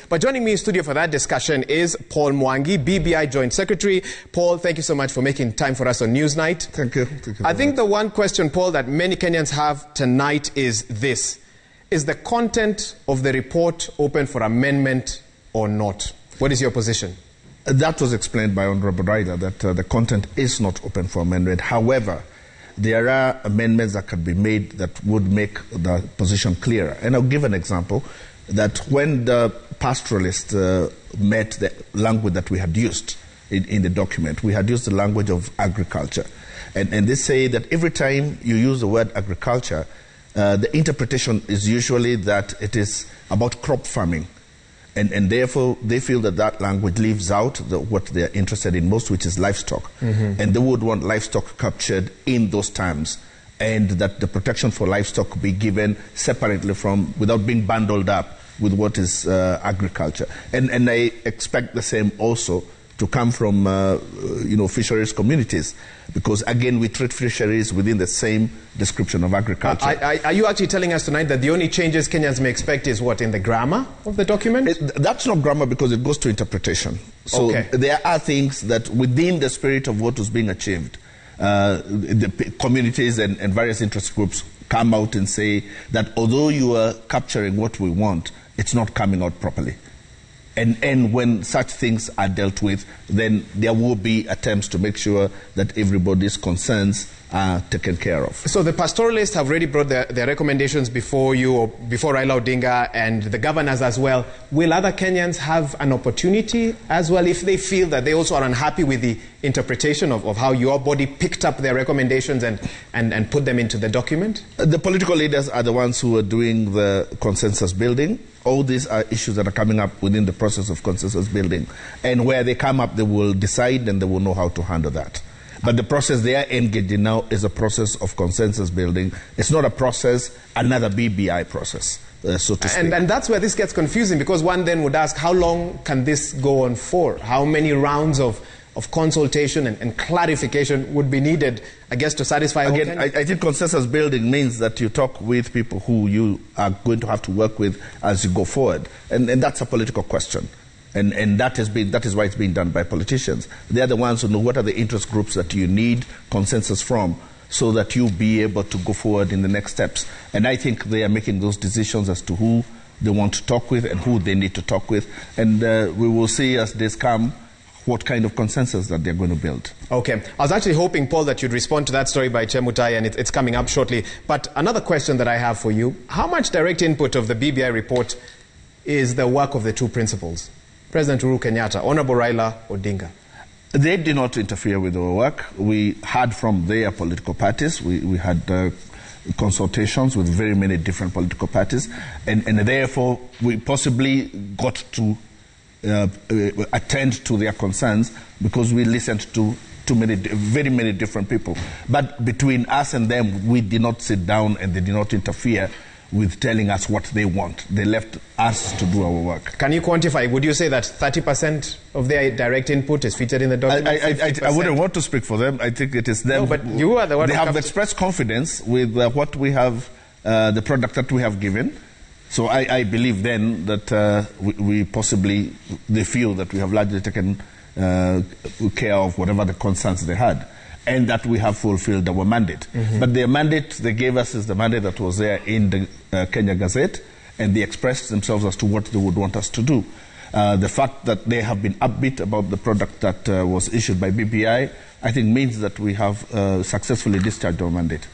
But joining me in studio for that discussion is Paul Mwangi, BBI Joint Secretary. Paul, thank you so much for making time for us on Newsnight. Thank you. I think the one question, Paul, that many Kenyans have tonight is this. Is the content of the report open for amendment or not? What is your position? That was explained by Honorable Raila, that the content is not open for amendment. However, there are amendments that can be made that would make the position clearer. And I'll give an example, that when the pastoralists met the language that we had used in the document, we had used the language of agriculture. And they say that every time you use the word agriculture, the interpretation is usually that it is about crop farming. And therefore, they feel that that language leaves out what they're interested in most, which is livestock. Mm-hmm. And they would want livestock captured in those terms, and that the protection for livestock be given separately from, without being bundled up with what is agriculture. And I expect the same also to come from, fisheries communities, because again, we treat fisheries within the same description of agriculture. Are you actually telling us tonight that the only changes Kenyans may expect is what, in the grammar of the document? That's not grammar, because it goes to interpretation. So there are things that within the spirit of what was being achieved, the communities and various interest groups come out and say that although you are capturing what we want, it's not coming out properly. And when such things are dealt with, then there will be attempts to make sure that everybody's concerns are taken care of. So the pastoralists have already brought their recommendations before you, or before Raila Odinga and the governors as well. Will other Kenyans have an opportunity as well if they feel that they also are unhappy with the interpretation of how your body picked up their recommendations and put them into the document? The political leaders are the ones who are doing the consensus building. All these are issues that are coming up within the process of consensus building. And where they come up, they will decide and they will know how to handle that. But the process they are engaged in now is a process of consensus building. It's not a process, another BBI process, so to speak. And that's where this gets confusing, because one then would ask, how long can this go on for? How many rounds of consultation and clarification would be needed, I guess, to satisfy all Again, I think consensus building means that you talk with people who you are going to have to work with as you go forward. And that's a political question. And that is why it's being done by politicians. They are the ones who know what are the interest groups that you need consensus from, so that you'll be able to go forward in the next steps. And I think they are making those decisions as to who they want to talk with and who they need to talk with. And we will see as days come what kind of consensus that they're going to build. Okay. I was actually hoping, Paul, that you'd respond to that story by Chemutai, and it's coming up shortly. But another question that I have for you, how much direct input of the BBI report is the work of the two principals? President Uhuru Kenyatta, Honorable Raila Odinga. They did not interfere with our work. We heard from their political parties. We had consultations with very many different political parties. And therefore, we possibly got to attend to their concerns because we listened to very many different people. But between us and them, we did not sit down and they did not interfere with telling us what they want. They left us to do our work. Can you quantify? Would you say that 30% of their direct input is featured in the document? I wouldn't want to speak for them. I think it is them. No, but you are the one. They have expressed confidence with what we have, the product that we have given. So I believe then that they feel that we have largely taken care of whatever the concerns they had, and that we have fulfilled our mandate. Mm-hmm. But the mandate they gave us is the mandate that was there in the Kenya Gazette, and they expressed themselves as to what they would want us to do. The fact that they have been upbeat about the product that was issued by BBI, I think means that we have successfully discharged our mandate.